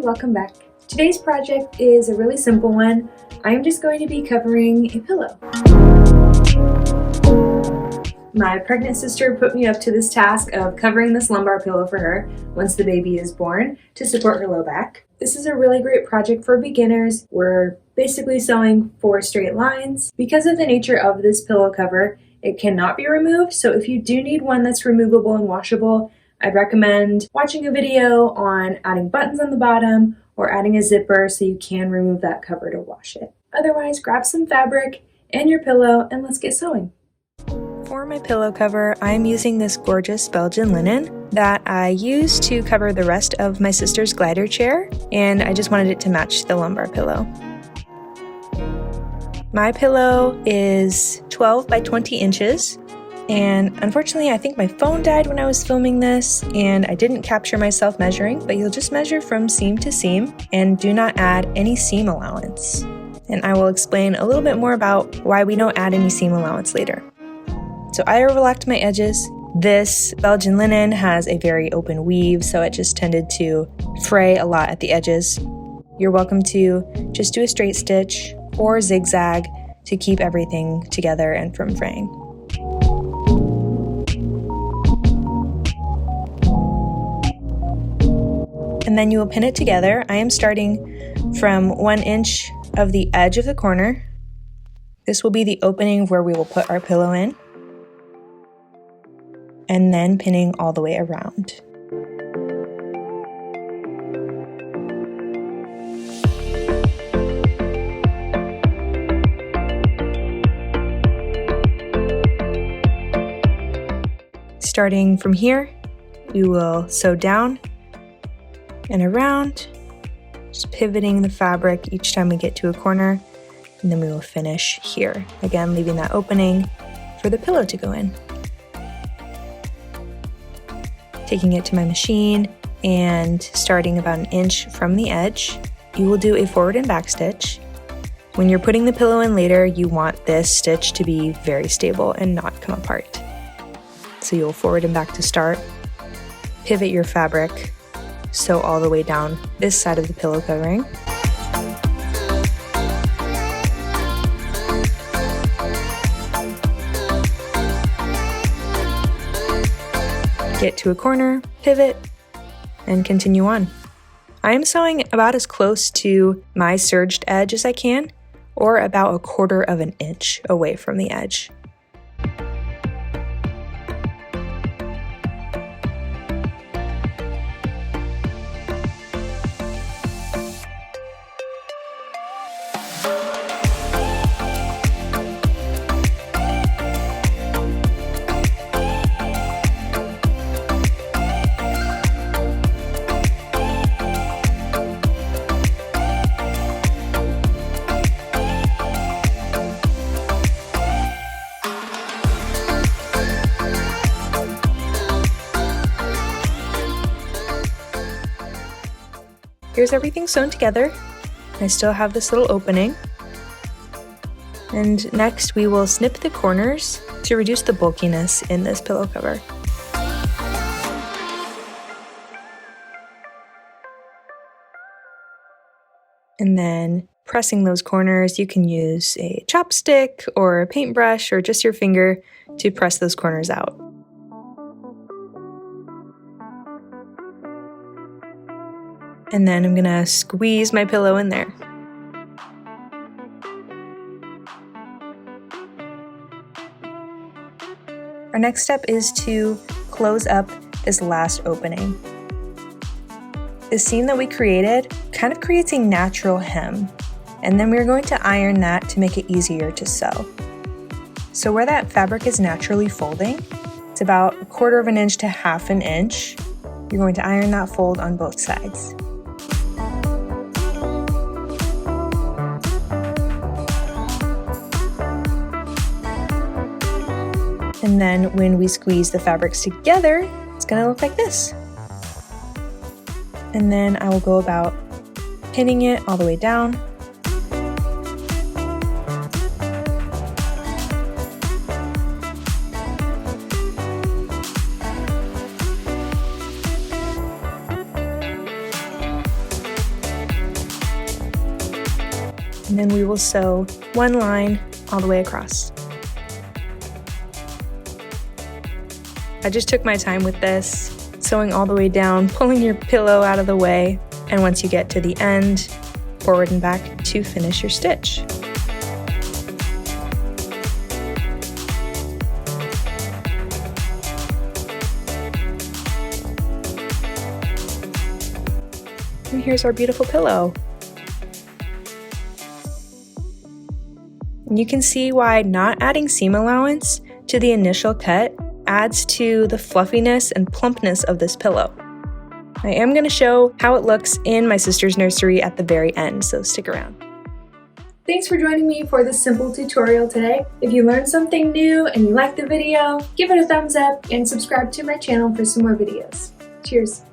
welcome back. Today's project is a really simple one. I'm just going to be covering a pillow. My pregnant sister put me up to this task of covering this lumbar pillow for her once the baby is born to support her low back. This is a really great project for beginners. We're basically sewing 4 straight lines. Because of the nature of this pillow cover, it cannot be removed, so if you do need one that's removable and washable, I'd recommend watching a video on adding buttons on the bottom or adding a zipper so you can remove that cover to wash it. Otherwise, grab some fabric and your pillow and let's get sewing. For my pillow cover, I'm using this gorgeous Belgian linen that I used to cover the rest of my sister's glider chair, and I just wanted it to match the lumbar pillow. My pillow is 12 by 20 inches, and unfortunately I think my phone died when I was filming this, and I didn't capture myself measuring, but you'll just measure from seam to seam and do not add any seam allowance. And I will explain a little bit more about why we don't add any seam allowance later. So I overlocked my edges. This Belgian linen has a very open weave, so it just tended to fray a lot at the edges. You're welcome to just do a straight stitch or zigzag to keep everything together and from fraying. And then you will pin it together. I am starting from 1 inch of the edge of the corner. This will be the opening where we will put our pillow in, and then pinning all the way around. Starting from here, we will sew down and around, just pivoting the fabric each time we get to a corner, and then we will finish here, again leaving that opening for the pillow to go in. Taking it to my machine and starting about 1 inch from the edge, you will do a forward and back stitch. When you're putting the pillow in later, you want this stitch to be very stable and not come apart. So you'll forward and back to start, pivot your fabric, sew all the way down this side of the pillow covering. Get to a corner, pivot, and continue on. I am sewing about as close to my serged edge as I can, or about 1/4 of an inch away from the edge. Here's everything sewn together. I still have this little opening. And next we will snip the corners to reduce the bulkiness in this pillow cover. And then pressing those corners, you can use a chopstick or a paintbrush or just your finger to press those corners out. And then I'm gonna squeeze my pillow in there. Our next step is to close up this last opening. The seam that we created kind of creates a natural hem, and then we're going to iron that to make it easier to sew. So where that fabric is naturally folding, it's about 1/4 of an inch to 1/2 an inch. You're going to iron that fold on both sides. And then when we squeeze the fabrics together, it's gonna look like this. And then I will go about pinning it all the way down. and then we will sew one line all the way across. I just took my time with this, sewing all the way down, pulling your pillow out of the way, and once you get to the end, forward and back to finish your stitch. And here's our beautiful pillow. And you can see why not adding seam allowance to the initial cut adds to the fluffiness and plumpness of this pillow. I am going to show how it looks in my sister's nursery at the very end, so stick around. Thanks for joining me for this simple tutorial today. If you learned something new and you liked the video, give it a thumbs up and subscribe to my channel for some more videos. Cheers!